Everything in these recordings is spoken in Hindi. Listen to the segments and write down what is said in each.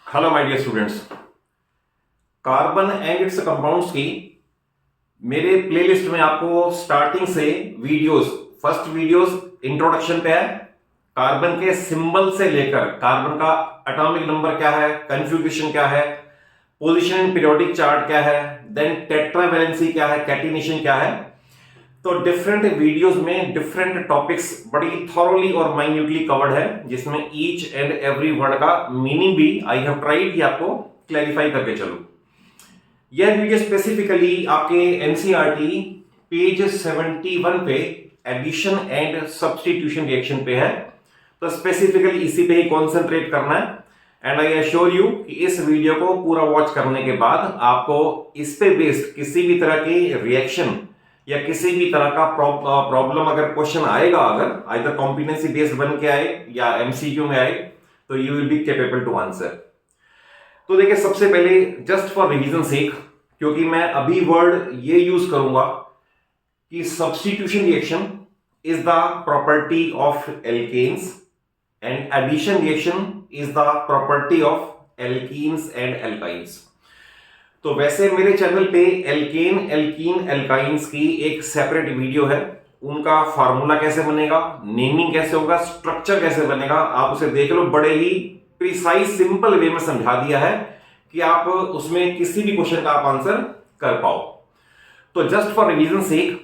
Hello my dear students. Carbon and its compounds की मेरे प्लेलिस्ट में आपको स्टार्टिंग से वीडियोस, फर्स्ट वीडियोस इंट्रोडक्शन पे है। कार्बन के सिंबल से लेकर कार्बन का एटॉमिक नंबर क्या है, कन्फिग्रेशन क्या है, पोजीशन इन पीरियोडिक चार्ट क्या है, देन टेट्रावैलेंसी क्या है, कैटिनेशन क्या है। तो डिफरेंट वीडियोस में डिफरेंट टॉपिक्स बड़ी थॉरोली और माइन्यूटली कवर्ड है, जिसमें ईच एंड एवरी वर्ड का मीनिंग भी आई हैव ट्राइड कि आपको क्लैरिफाई करके चलूं। यह वीडियो स्पेसिफिकली आपके एनसीईआरटी पेज 71 पे एडिशन एंड सब्स्टिट्यूशन रिएक्शन पे है, तो स्पेसिफिकली इसी पे ही कॉन्सेंट्रेट करना है। एंड आई एश्योर यू कि इस वीडियो को पूरा वॉच करने के बाद आपको इस पे बेस्ड किसी भी तरह की रिएक्शन या किसी भी तरह का प्रॉब्लम अगर क्वेश्चन आएगा, अगर आइदर कॉम्पिटेंसी बेस्ड बन के आए या एमसीक्यू में आए, तो you will be capable to answer. तो देखिए, सबसे पहले जस्ट फॉर रिवीजन सेक, क्योंकि मैं अभी वर्ड ये यूज करूंगा कि substitution reaction is the property of alkanes and addition reaction is the property of alkenes and alkynes. तो वैसे मेरे चैनल पे एल्केन, एल्कीन, एल्काइंस की एक सेपरेट वीडियो है। उनका फार्मूला कैसे बनेगा, नेमिंग कैसे होगा, स्ट्रक्चर कैसे बनेगा, आप उसे देख लो। बड़े ही प्रिसाइज सिंपल वे में समझा दिया है कि आप उसमें किसी भी क्वेश्चन का आप आंसर कर पाओ। तो just for revision sake,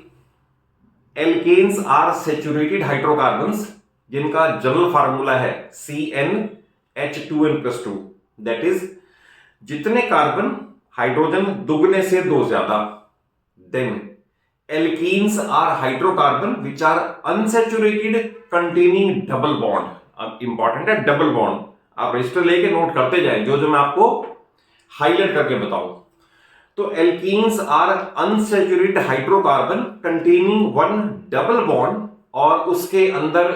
alkanes are saturated hydrocarbons जिनका जनरल फार्मूला है CnH2n+2। दैट इज, जितने कार्बन हाइड्रोजन दुगने से दो ज्यादा। Then alkenes are hydrocarbon which are unsaturated containing double bond. अब इंपॉर्टेंट है डबल बॉन्ड, आप रजिस्टर लेके नोट करते जाए जो जो मैं आपको हाईलाइट करके बताऊं। तो alkenes are unsaturated hydrocarbon containing one double bond, और उसके अंदर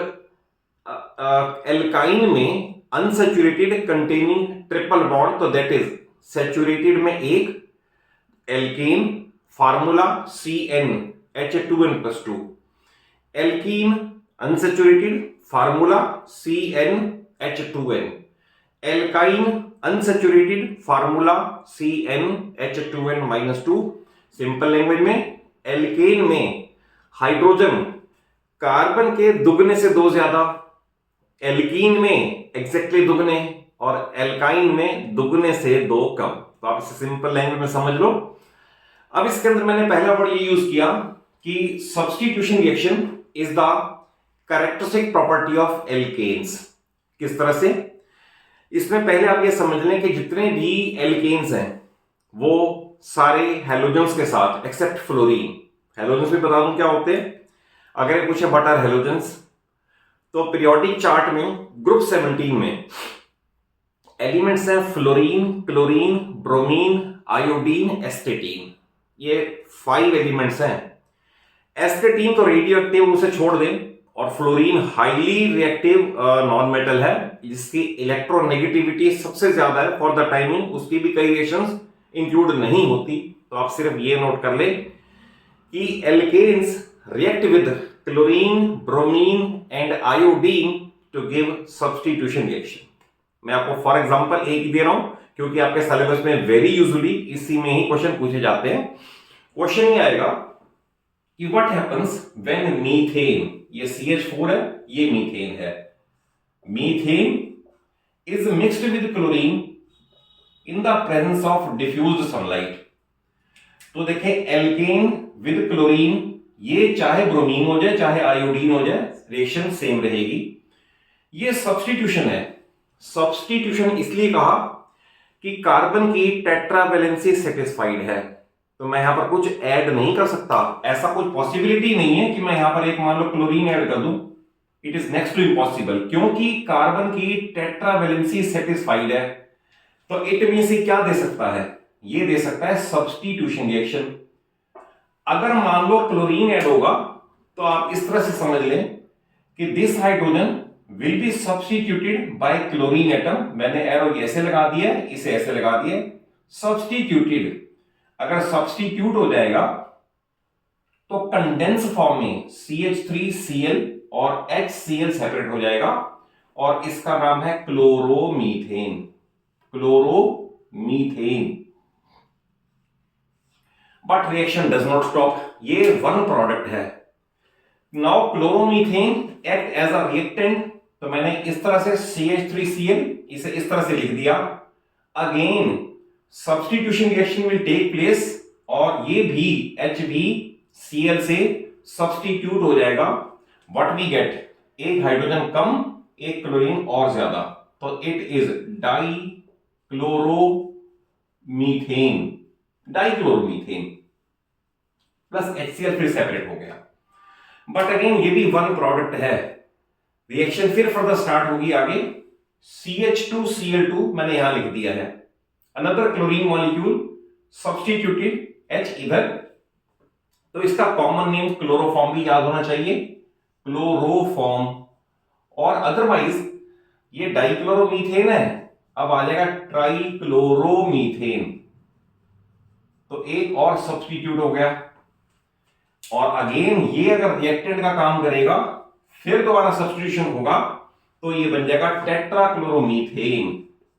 एल्काइन में अनसैचुरेटेड कंटेनिंग ट्रिपल बॉन्ड। तो दैट इज सैचुरेटेड में एक alkane, formula CnH2n+2, alkene unsaturated, formula CnH2n, alkyne unsaturated, formula CnH2n-2। Simple language में, एल्केन में हाइड्रोजन कार्बन के दुगने से दो ज्यादा, एल्कीन में एग्जैक्टली दुगने, और एल्काइन में दुगने से दो कम। तो आप इसे सिंपल लैंग्वेज में समझ लो। अब इसके अंदर मैंने पहला वर्ड ये यूज किया कि substitution reaction is the characteristic property of alkanes. किस तरह से? इसमें पहले आप ये समझ लें कि जितने भी एल्केन्स हैं वो सारे हैलोजेंस के साथ, एक्सेप्ट फ्लोरीन। हैलोजेंस भी बता दूं क्या होते हैं। अगर पूछे व्हाट आर हैलोजेंस, तो पीरियोडिक चार्ट में ग्रुप 17 में एलिमेंट्स हैं फ्लोरीन, क्लोरीन, ब्रोमीन, आयोडीन, एस्टेटीन। ये 5 एलिमेंट्स हैं। एस्टेटीन तो रेडियो एक्टिव, उसे छोड़ दें, और fluorine highly reactive non metal है, जिसकी इलेक्ट्रोनेगेटिविटी सबसे ज्यादा है फॉर द टाइमिंग। उसकी भी कई रिएक्शंस इंक्लूड नहीं होती। तो आप सिर्फ ये नोट कर ले कि alkanes react with chlorine, bromine and iodine to give substitution reaction. मैं आपको फॉर एग्जांपल एक ही दे रहा हूं, क्योंकि आपके सिलेबस में वेरी यूजुअली इसी में ही क्वेश्चन पूछे जाते हैं। क्वेश्चन ये आएगा कि व्हाट हैपेंस व्हेन मीथेन, ये CH4 है, ये मीथेन है, methane is mixed with chlorine in the presence of diffused sunlight. तो देखें, एल्केन विद क्लोरीन, ये चाहे ब्रोमीन हो जाए चाहे आयोडीन हो जाए, रिएक्शन सेम रहेगी। ये सब्स्टिट्यूशन है। सब्स्टिट्यूशन इसलिए कहा कि कार्बन की टेट्रावैलेंसी सेटिस्फाइड है, तो मैं यहां पर कुछ ऐड नहीं कर सकता। ऐसा कुछ पॉसिबिलिटी नहीं है कि मैं यहां पर एक मान लो क्लोरीन ऐड कर दूं। It is next to impossible, क्योंकि कार्बन की टेट्रावैलेंसी सेटिस्फाइड है। तो इट मींस क्या दे सकता है, ये दे सकता है सब्स्टिट्यूशन रिएक्शन। अगर मान लो क्लोरीन ऐड होगा, तो आप इस तरह से समझ लें कि this hydrogen will be substituted by chlorine atom. मैंने एरो ऐसे लगा दिया, इसे ऐसे लगा दिया, सब्स्टिट्यूटेड। अगर सब्स्टिट्यूट हो जाएगा तो कंडेंस फॉर्म में CH3Cl और HCl सेपरेट हो जाएगा, और इसका नाम है chloromethane. Chloromethane. But reaction does not stop, ये वन प्रोडक्ट है। Now chloromethane act as a reactant, तो मैंने इस तरह से CH3Cl इसे इस तरह से लिख दिया। Again substitution reaction will take place और ये भी HbCl से सब्स्टिट्यूट हो जाएगा। व्हाट वी गेट, एक हाइड्रोजन कम एक क्लोरीन और ज्यादा, तो it is dichloromethane plus HCl फिर सेपरेट हो गया। बट अगेन ये भी वन प्रोडक्ट है। रिएक्शन फिर फर्दर स्टार्ट होगी आगे। CH2Cl2 मैंने यहां लिख दिया है, another chlorine molecule substituted H इधर, तो इसका कॉमन नेम क्लोरोफॉर्म भी याद होना चाहिए, क्लोरोफॉर्म। और अदरवाइज ये डाइक्लोरोमीथेन है, अब आ जाएगा ट्राइक्लोरोमीथेन, तो एक और सब्स्टिट्यूट हो गया। और अगेन ये अगर रिएक्टेंट का काम करेगा फिर दोबारा सब्स्टिट्यूशन होगा, तो ये बन जाएगा टेट्राक्लोरोमीथेन,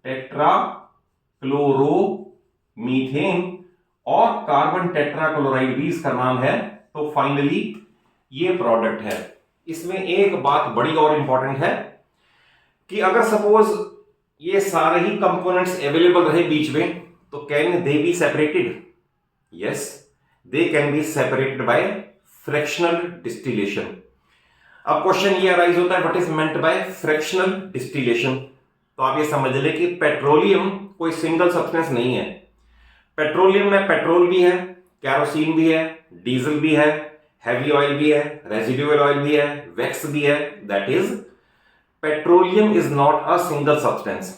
टेट्राक्लोरोमीथेन, और कार्बन टेट्राक्लोराइड भी इसका नाम है। तो फाइनली ये प्रोडक्ट है। इसमें एक बात बड़ी और इंपॉर्टेंट है कि अगर सपोज ये सारे ही कंपोनेंट्स अवेलेबल रहे बीच में, तो can they be separated? Yes, they can be separated by fractional distillation. अब क्वेश्चन ये अराइज होता है, what is meant by fractional distillation? तो आप ये समझ ले कि पेट्रोलियम कोई सिंगल सब्सटेंस नहीं है। पेट्रोलियम में पेट्रोल भी है, कैरोसिन भी है, डीजल भी है, हैवी ऑयल भी है, रेजिडुअल ऑयल भी है, वैक्स भी है। That is petroleum is not a single substance.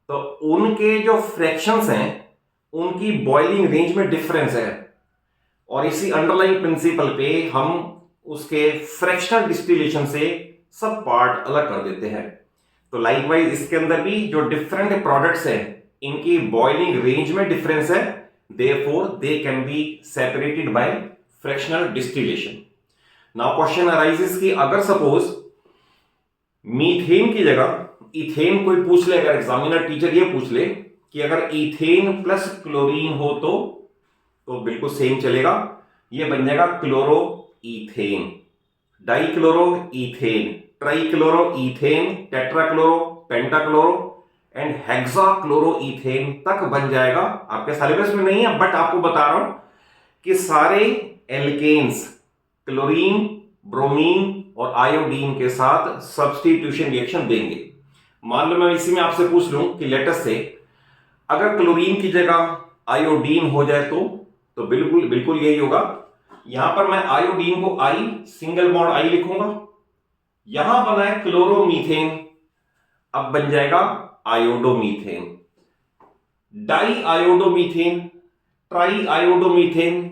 तो उनके जो फ्रैक्शंस हैं उनकी बॉइलिंग रेंज में डिफरेंस है, और इसी अंडरलाइन प्रिंसिपल पे हम उसके फ्रैक्शनल डिस्टिलेशन से सब पार्ट अलग कर देते हैं। तो लाइकवाइज इसके अंदर भी जो डिफरेंट प्रोडक्ट्स हैं इनकी बॉइलिंग रेंज में डिफरेंस है, therefore they can be separated by fractional distillation. Now question arises कि अगर सपोज मीथेन की जगह इथेन कोई पूछ ले, अगर एग्जामिनर टीचर ये पूछ ले कि अगर इथेन प्लस क्लोरीन हो तो बिल्कुल सेम चलेगा, ये बन जाएगा chloroethane, dichloroethane, trichloroethane, tetrachloro, pentachloro and hexachloroethane तक बन जाएगा। आपके सिलेबस में नहीं है बट आपको बता रहा हूं कि सारे एल्केन्स क्लोरीन, ब्रोमीन और आयोडीन के साथ सब्स्टिट्यूशन रिएक्शन देंगे। मान लो मैं इसी में आपसे पूछ लूं कि लेटेस्ट से अगर क्लोरीन की जगह आयोडीन हो जाए तो बिल्कुल बिल्कुल यही होगा। यहां पर मैं आयोडीन को आई सिंगल बॉन्ड आई लिखूंगा, यहां बना है क्लोरोमीथेन, अब बन जाएगा iodomethane, di iodomethane, tri iodomethane,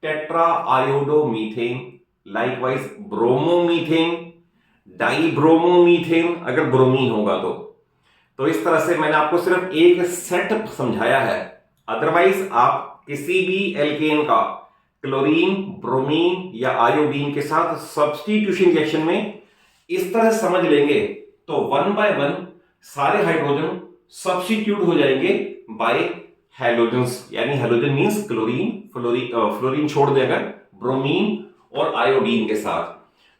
tetra iodomethane, likewise bromomethane, di bromomethane अगर ब्रोमीन होगा तो इस तरह से मैंने आपको सिर्फ एक सेट समझाया है। अदरवाइज आप किसी भी एल्केन का क्लोरीन, ब्रोमीन या आयोडीन के साथ सब्स्टिट्यूशन रिएक्शन में इस तरह समझ लेंगे तो वन बाय वन सारे हाइड्रोजन सब्स्टिट्यूट हो जाएंगे बाय हैलोजन्स, यानी हैलोजन मींस क्लोरीन, फ्लोरीन छोड़ दे अगर, ब्रोमीन और आयोडीन के साथ।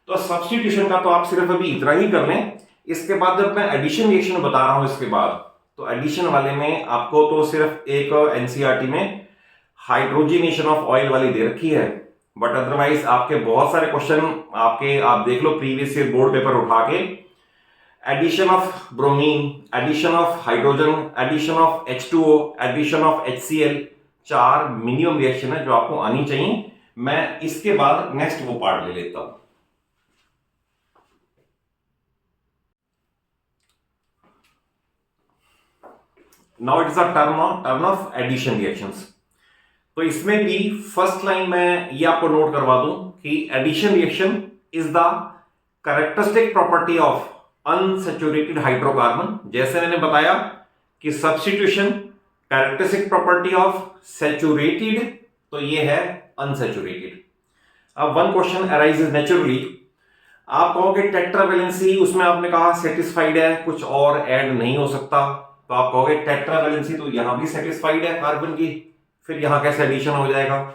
तो सब्स्टिट्यूशन का तो आप सिर्फ अभी इतना ही कर लें। इसके बाद जब मैं एडिशन रिएक्शन बता रहा हूं इसके बाद, तो एडिशन वाले में आपको तो सिर्फ एक एनसीईआरटी में हाइड्रोजिनेशन ऑफ ऑयल वाली दे रखी है, बट अदरवाइज आपके बहुत सारे क्वेश्चन आप देख लो प्रीवियस ईयर बोर्ड पेपर उठा के, addition of bromine, addition of hydrogen, addition of H2O, addition of HCl, 4 minimum reaction है जो आपको आनी चाहिए। मैं इसके बाद नेक्स्ट वो पार्ट ले लेता हूं। Now it is a term of addition reactions. तो इसमें भी फर्स्ट लाइन में ये आपको नोट करवा दूं कि addition reaction is the characteristic property of unsaturated hydrocarbon. जैसे मैंने बताया कि substitution characteristic property of saturated, तो ये है अनसैचुरेटेड। अब वन क्वेश्चन अराइजेस नेचुरली, आप कहोगे टेट्रावैलेंसी उसमें आपने कहा सेटिस्फाइड है, कुछ और ऐड नहीं हो सकता। तो आप कहोगे टेट्रा वैलेंसी तो यहां भी सेटिस्फाइड है कार्बन की, फिर यहां कैसे एडिशन हो जाएगा,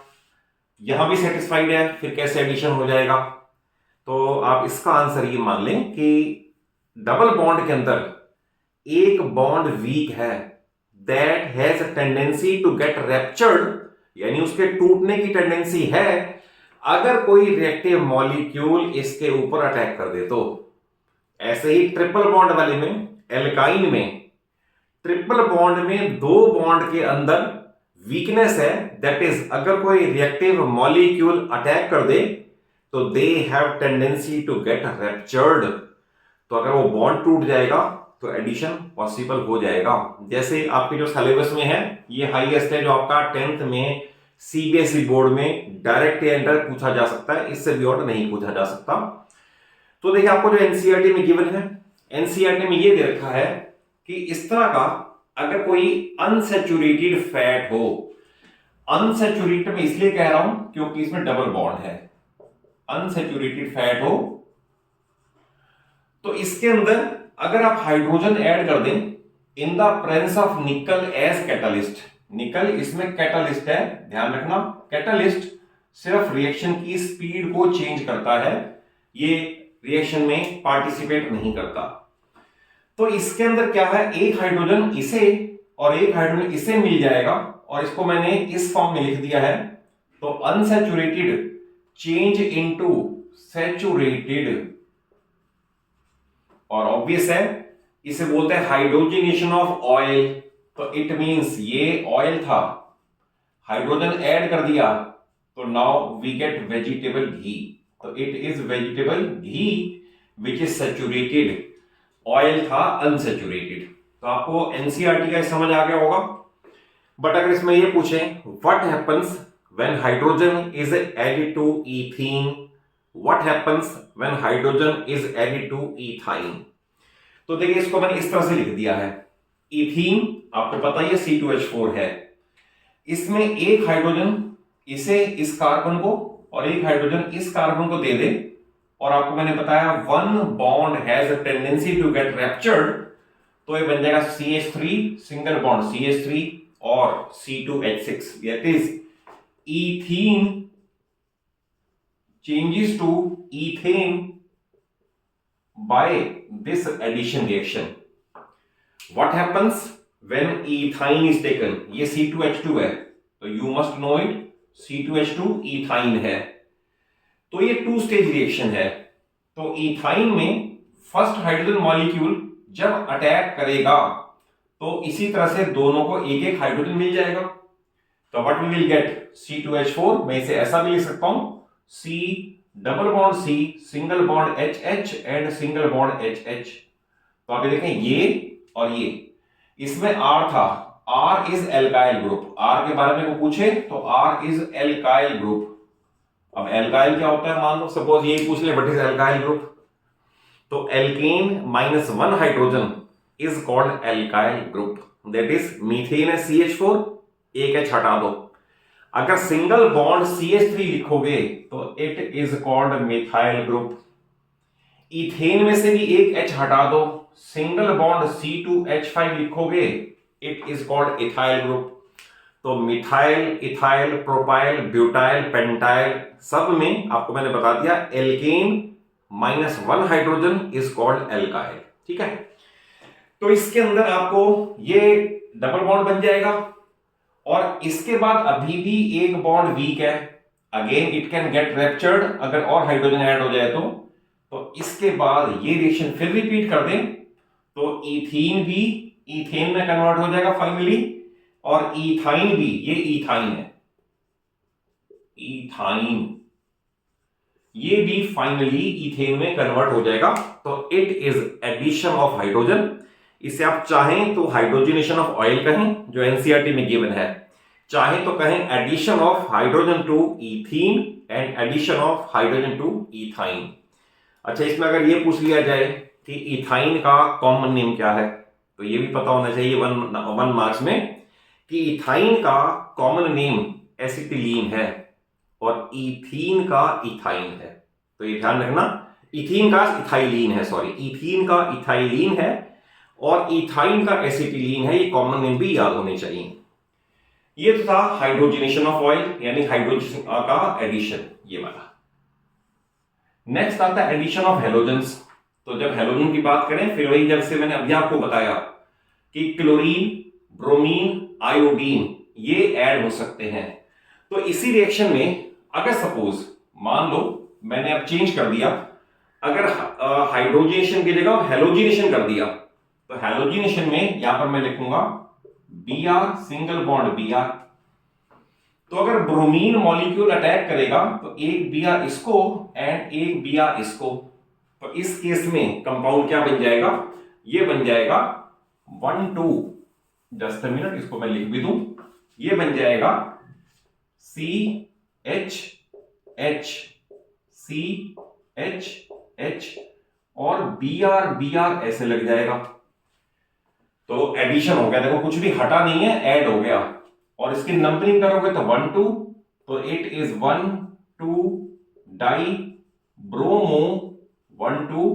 यहां भी सेटिस्फाइड है, फिर कैसे एडिशन हो जाएगा। तो आप इसका आंसर ये मान लें कि डबल बॉन्ड के अंदर एक बॉन्ड वीक है, that has tendency to get ruptured, यानी उसके टूटने की टेंडेंसी है अगर कोई रिएक्टिव मॉलिक्यूल इसके ऊपर अटैक कर दे तो। ऐसे ही ट्रिपल बॉन्ड वाले में, एल्काइन में, ट्रिपल बॉन्ड में दो बॉन्ड के अंदर वीकनेस है, दैट इज अगर कोई रिएक्टिव मॉलिक्यूल अटैक कर दे तो they have tendency to get ruptured. तो अगर वो बॉन्ड टूट जाएगा तो एडिशन पॉसिबल हो जाएगा। जैसे आपके जो सिलेबस में है, ये हाईएस्ट है जो आपका 10th में सीबीएसई बोर्ड में डायरेक्ट या इनडायरेक्ट पूछा जा सकता है, इससे भी और नहीं पूछा जा सकता। तो देखिए आपको जो एनसीईआरटी में गिवन है, एनसीईआरटी में ये दे रखा है कि इस तरह का अगर कोई अनसैचुरेटेड फैट हो, अनसैचुरेटेड में इसलिए कह रहा हूं क्योंकि इसमें डबल बॉन्ड है, अनसैचुरेटेड फैट हो तो इसके अंदर अगर आप हाइड्रोजन ऐड कर दें in the presence of nickel as catalyst, nickel इसमें कैटालिस्ट है, ध्यान रखना कैटालिस्ट सिर्फ रिएक्शन की स्पीड को चेंज करता है, ये रिएक्शन में पार्टिसिपेट नहीं करता। तो इसके अंदर क्या है, एक हाइड्रोजन इसे और एक हाइड्रोजन इसे मिल जाएगा और इसको मैंने इस फॉर्म में लिख दिया है। तो अनसैचुरेटेड चेंज इनटू सैचुरेटेड, और ऑब्वियस है इसे बोलते हैं हाइड्रोजनेशन ऑफ ऑयल। तो इट मींस ये ऑयल था, हाइड्रोजन ऐड कर दिया तो नाउ वी गेट वेजिटेबल घी। तो it is vegetable ghee which is saturated, oil था अनसैचुरेटेड। तो आपको एनसीईआरटी का समझ आ गया होगा। बट अगर इसमें ये पूछें what happens when hydrogen is added to ethene, what happens when hydrogen is added to ethyne, तो देखिए इसको मैंने इस तरह से लिख दिया है। इथीन आपको पता ही है C2H4 है, इसमें एक हाइड्रोजन इसे इस कार्बन को और एक हाइड्रोजन इस कार्बन को दे दे, और आपको मैंने बताया one bond has a tendency to get ruptured, तो ये बन जाएगा CH3 सिंगल बॉन्ड CH3 और C2H6, that is ethene changes to ethane by this addition reaction. What happens when ethine is taken? ये C2H2 है, तो you must know it, C2H2 ethine है, तो ये टू स्टेज रिएक्शन है। तो इथाइन में फर्स्ट हाइड्रोजन मॉलिक्यूल जब अटैक करेगा तो इसी तरह से दोनों को एक एक हाइड्रोजन मिल जाएगा। तो what we will get C2H4, मैं इसे ऐसा भी लिख सकता हूं C double bond C single bond HH and single bond HH। तो आप ये देखें ये और ये, इसमें R था, R is alkyl group, R के बारे में को पूछे तो R इज एल्काइल ग्रुप। अब एल्काइल क्या होता है, मान लो सपोज ये पूछ ले व्हाट इज एल्काइल ग्रुप, तो alkane -1 hydrogen is called alkyl group, that is methane है CH4, एक H हटा दो। अगर सिंगल बॉन्ड CH3 लिखोगे तो it is called methyl group. Ethane में से भी एक H हटा दो, सिंगल बॉन्ड C2H5 लिखोगे it is called ethyl group. तो methyl, ethyl, propyl, butyl, pentyl सब में आपको मैंने बता दिया alkane -1 hydrogen is called alkyl, ठीक है। तो इसके अंदर आपको ये डबल बॉन्ड बन जाएगा और इसके बाद अभी भी एक बॉन्ड वीक है, again it can get raptured अगर और हाइड्रोजन ऐड हो जाए तो इसके बाद ये रिएक्शन फिर रिपीट कर दें तो इथीन भी इथेन में कन्वर्ट हो जाएगा फाइनली, और इथाइन भी, ये इथाइन है, इथाइन ये भी फाइनली इथेन में कन्वर्ट हो जाएगा। तो it is addition of hydrogen. इसे आप चाहें तो हाइड्रोजनेशन ऑफ ऑयल कहें जो एनसीईआरटी में गिवन है, चाहे तो कहें addition of hydrogen to ethene and addition of hydrogen to ethyne. अच्छा, इसमें अगर ये पूछ लिया जाए कि इथाइन का कॉमन नेम क्या है, तो ये भी पता होना चाहिए वन मार्क्स में कि इथाइन का कॉमन नेम एसिटिलीन है और इथीन का इथाइन है। तो ये ध्यान रखना, इथीन का इथाइलीन है, सॉरी इथीन का इथाइलीन है और इथाइन का एसिटिलीन है, ये कॉमन नेम भी याद होने चाहिए। ये तो था हाइड्रोजनेशन ऑफ ऑयल, यानी हाइड्रोजन का एडिशन, ये वाला। नेक्स्ट आता है एडिशन ऑफ हेलोजेंस। तो जब हेलोजन की बात करें, फिर वही जब से मैंने अभी आपको बताया कि क्लोरीन, ब्रोमीन, आयोडीन ये ऐड हो सकते हैं। तो इसी रिएक्शन में अगर सपोज मान लो मैंने अब चेंज कर दिया, अगर हाइड्रोजनेशन की जगह हेलोजिनेशन कर दिया, तो हेलोजिनेशन में यहां पर मैं लिखूंगा Br सिंगल बॉन्ड Br। तो अगर ब्रोमीन मॉलिक्यूल अटैक करेगा तो एक Br इसको एंड एक Br इसको, तो इस केस में कंपाउंड क्या बन जाएगा, ये बन जाएगा 1 2, जस्ट अ मिनट इसको मैं लिख भी दूं, ये बन जाएगा CH H CH H और Br ऐसे लग जाएगा। तो एडिशन हो गया, देखो कुछ भी हटा नहीं है, ऐड हो गया। और इसकी नंबरिंग करोगे तो 1 2, तो it is 1 2 di bromo 1 2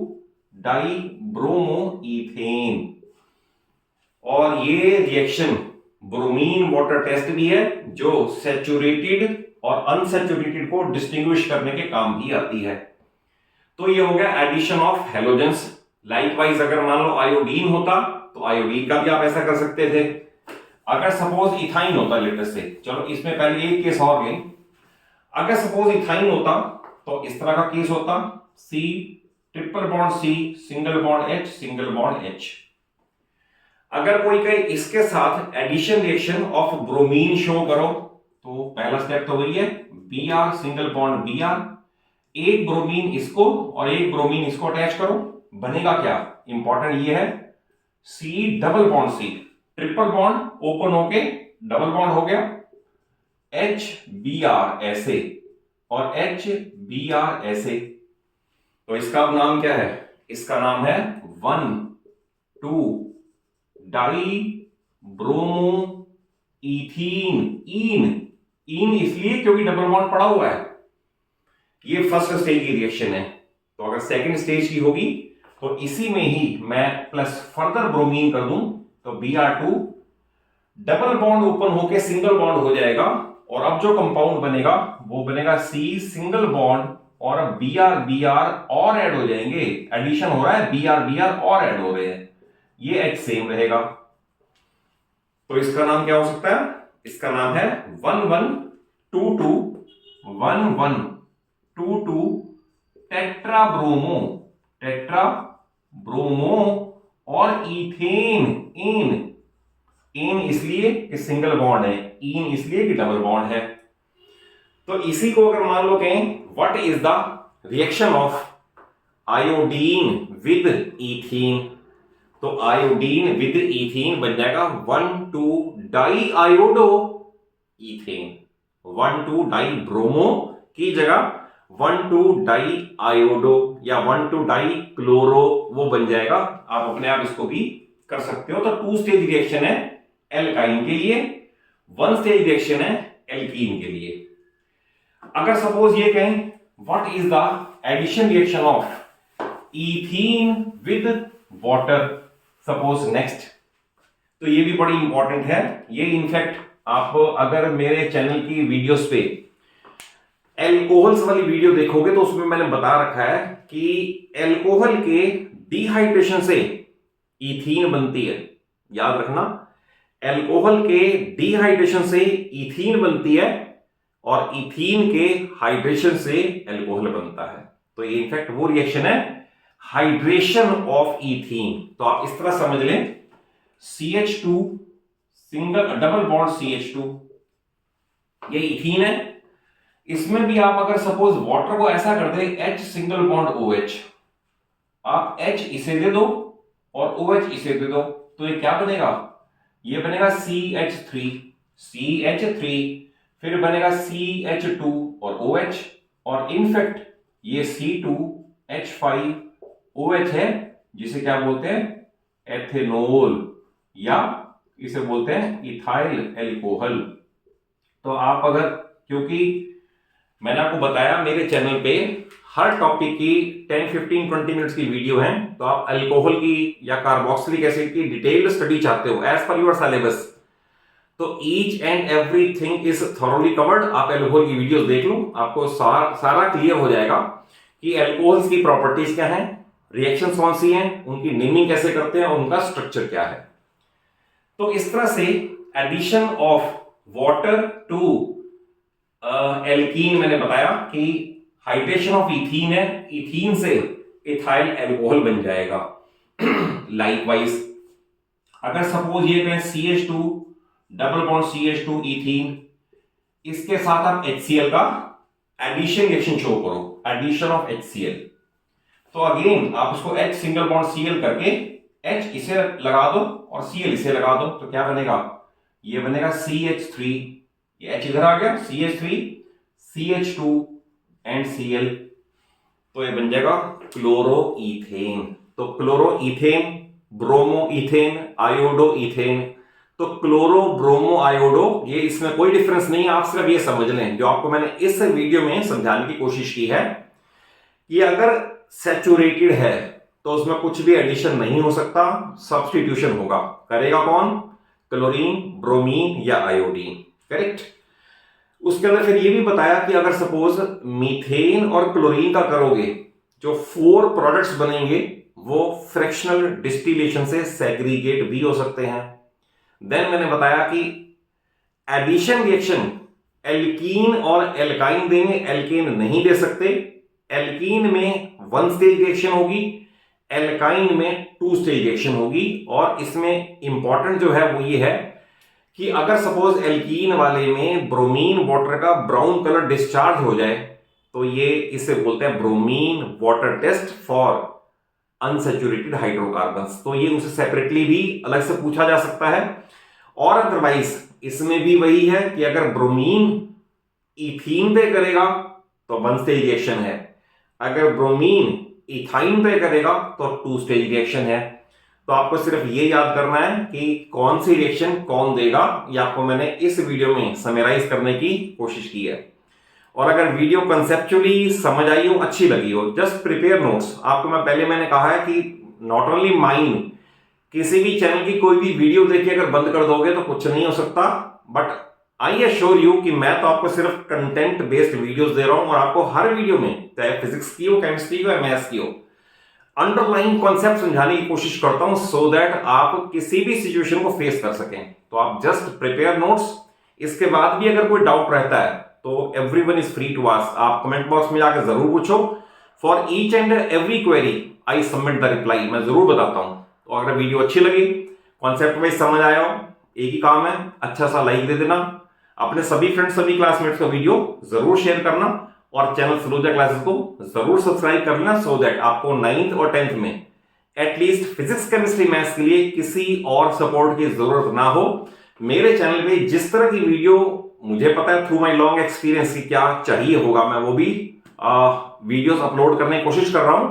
di bromo ethane. और ये रिएक्शन ब्रोमीन वाटर टेस्ट भी है, जो सैचुरेटेड और अनसैचुरेटेड को डिस्टिंग्विश करने के काम भी आती है। तो ये हो गया एडिशन ऑफ हेलोजेंस। लाइकवाइज अगर मान लो आयोडीन होता तो आयोडीन का भी आप ऐसा कर सकते थे। अगर सपोज इथाइन होता, लेटर से, चलो इसमें पहले एक केस और लें, अगर सपोज इथाइन होता तो इस तरह का केस होता, C triple bond C single bond H single bond H। अगर कोई कहे इसके साथ addition reaction of bromine show करो, तो पहला स्टेप तो वही है, Br सिंगल बॉन्ड Br, एक ब्रोमीन इसको और एक ब्रोमीन इसको अटैच करो, बनेगा क्या, इंपॉर्टेंट ये है, C double bond C, triple bond open होके डबल बॉन्ड हो गया, HBr ऐसे और HBr ऐसे। तो इसका अब नाम क्या है, इसका नाम है 1 2 डाई ब्रोमो इथीन। इन इसलिए क्योंकि डबल बॉन्ड पड़ा हुआ है। ये फर्स्ट स्टेज की रिएक्शन है। तो अगर सेकंड स्टेज की होगी तो इसी में ही मैं प्लस फर्दर ब्रोमीन कर दूं, तो Br2 डबल बॉन्ड ओपन होके सिंगल बॉन्ड हो जाएगा, और अब जो कंपाउंड बनेगा वो बनेगा C सिंगल बॉन्ड और अब Br और ऐड हो जाएंगे, एडिशन हो रहा है, Br और ऐड हो रहे हैं, ये H सेम रहेगा। तो इसका नाम क्या हो सकता है, इसका नाम है 1 1 2 2 1 1 2 2 टेट्रा ब्रोमो और इथेन। इन इसलिए कि सिंगल बॉन्ड है, इन इसलिए कि डबल बॉन्ड है। तो इसी को अगर मान लो कहें what is the reaction of iodine with ethene, तो आयोडीन विद इथीन बन जाएगा 1 2 di iodo ethane, 1 2 di bromo की जगह 1 2 डाई आयोडो या 1 2 डाई क्लोरो, वो बन जाएगा। आप अपने आप इसको भी कर सकते हो। तो 2 स्टेज रिएक्शन है एल्काइन के लिए, 1 स्टेज रिएक्शन है एल्कीन के लिए। अगर सपोज ये कहें what is the addition reaction of ethene with water, suppose next, तो ये भी बड़ी इंपॉर्टेंट है। ये इनफैक्ट आप अगर मेरे चैनल की वीडियोस पे एल्कोहल्स वाली वीडियो देखोगे तो उसमें मैंने बता रखा है कि एल्कोहल के डिहाइड्रेशन से इथीन बनती है। याद रखना, एल्कोहल के डिहाइड्रेशन से इथीन बनती है और इथीन के हाइड्रेशन से एल्कोहल बनता है। तो ये इनफैक्ट वो रिएक्शन है हाइड्रेशन ऑफ इथीन। तो आप इस तरह समझ लें, CH2 single double bond CH2, ये इथीन है। इसमें भी आप अगर सपोज वाटर को ऐसा कर दे H सिंगल बॉन्ड OH, आप H इसे दे दो और OH इसे दे दो, तो ये क्या बनेगा, ये बनेगा CH3, फिर बनेगा CH2 और OH, और इनफैक्ट ये C2H5OH है, जिसे क्या बोलते हैं, एथेनॉल, या इसे बोलते हैं इथाइल एल्कोहल। तो आप अगर, क्योंकि मैंने आपको बताया मेरे चैनल पे हर टॉपिक की 10, 15, 20 मिनट्स की वीडियो है। तो आप अल्कोहल की या कार्बोक्सिलिक एसिड की डिटेल्ड स्टडी चाहते हो एज पर योर सिलेबस, तो each and everything is thoroughly covered. आप अल्कोहल की वीडियोस देख लो, आपको सारा क्लियर हो जाएगा कि अल्कोहल्स की प्रॉपर्टीज क्या हैं, रिएक्शंस कौन सी हैं, उनकी नेमिंग कैसे करते हैं और उनका स्ट्रक्चर क्या है। तो इस तरह से addition of water to alkene मैंने बताया कि हाइड्रेशन ऑफ इथीन है, इथीन से इथाइल अल्कोहल बन जाएगा। लाइकवाइज अगर सपोज ये कहें CH2 double bond CH2 ethene, इसके साथ आप HCl का एडिशन रिएक्शन शो करो, एडिशन ऑफ HCl। तो अगेन आप उसको H सिंगल बॉन्ड Cl करके H इसे लगा दो और Cl इसे लगा दो, तो क्या बनेगा, ये बनेगा CH3, ये H इधर आ गया, CH3 CH2 एंड Cl, तो ये बन जाएगा क्लोरोईथेन। तो क्लोरोईथेन, ब्रोमोईथेन, आयोडोईथेन, तो क्लोरो ब्रोमो आयोडो, ये इसमें कोई डिफरेंस नहीं है, आप सिर्फ ये समझ लें जो आपको मैंने इस वीडियो में समझाने की कोशिश की है कि अगर सैचुरेटेड है तो उसमें कुछ भी एडिशन नहीं हो सकता, सब्स्टिट्यूशन होगा। करेगा कौन, क्लोरीन, ब्रोमीन या आयोडीन, करेक्ट। उसके अंदर फिर ये भी बताया कि अगर सपोज मीथेन और क्लोरीन का करोगे, जो 4 प्रोडक्ट्स बनेंगे वो फ्रैक्शनल डिस्टिलेशन से सेग्रीगेट भी हो सकते हैं। देन मैंने बताया कि एडिशन रिएक्शन एल्कीन और एल्काइन देंगे, एल्केन नहीं दे सकते। एल्कीन में 1 स्टेज रिएक्शन होगी, एल्काइन में 2 स्टेज रिएक्शन होगी। और इसमें इंपॉर्टेंट जो है वो ये है कि अगर सपोज एल्कीन वाले में ब्रोमीन वाटर का ब्राउन कलर डिस्चार्ज हो जाए तो ये इसे बोलते हैं bromine water test for unsaturated hydrocarbons. तो ये उसे सेपरेटली भी अलग से पूछा जा सकता है। और अदरवाइज इसमें भी वही है कि अगर ब्रोमीन इथीन पे करेगा तो 1 स्टेज रिएक्शन है, अगर ब्रोमीन इथाइन पे करेगा तो 2 स्टेज रिएक्शन है। तो आपको सिर्फ ये याद करना है कि कौन सी रिएक्शन कौन देगा, ये आपको मैंने इस वीडियो में समराइज करने की कोशिश की है। और अगर वीडियो कंसेप्चुअली समझ आई हो, अच्छी लगी हो, जस्ट प्रिपेयर नोट्स। आपको मैंने कहा है कि नॉट ओनली माइंड, किसी भी चैनल की कोई भी वीडियो देखिए अगर बंद कर दोगे तो कुछ नहीं हो सकता। बट आई एश्योर यू कि मैं तो आपको सिर्फ कंटेंट बेस्ड वीडियोस दे रहा हूं और आपको हर वीडियो में, चाहे फिजिक्स की हो, केमिस्ट्री की हो या मैथ्स की हो, अंडरलाइन कॉन्सेप्ट समझाने की कोशिश करता हूं सो दैट आप किसी भी सिचुएशन को फेस कर सकें। तो आप जस्ट प्रिपेयर नोट्स। इसके बाद भी अगर कोई डाउट रहता है तो everyone is free to ask, आप कमेंट बॉक्स में जाकर जरूर पूछो। For each and every query I submit the reply, मैं जरूर बताता हूं। तो अगर वीडियो अच्छी लगी, कॉन्सेप्ट वाइज समझ आया हो, एक ही काम है, अच्छा सा लाइक दे देना, अपने सभी फ्रेंड्स, सभी क्लासमेट्स को वीडियो जरूर शेयर करना और चैनल सलूजा क्लासेस को जरूर सब्सक्राइब कर लेना सो दैट आपको 9th और 10th में एटलीस्ट फिजिक्स, केमिस्ट्री, मैथ्स के लिए किसी और सपोर्ट की जरूरत ना हो। मेरे चैनल पे जिस तरह की वीडियो मुझे पता है थ्रू माई लॉन्ग एक्सपीरियंस की क्या चाहिए होगा, मैं वो भी वीडियोस अपलोड करने की कोशिश कर रहा हूं।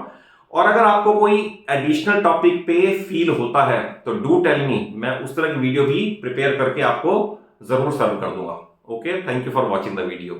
और अगर आपको कोई एडिशनल टॉपिक पे फील होता है तो डू टेल मी, मैं उस तरह की वीडियो भी प्रिपेयर करके आपको जरूर सर्व कर दूंगा। Okay, thank you for watching the video.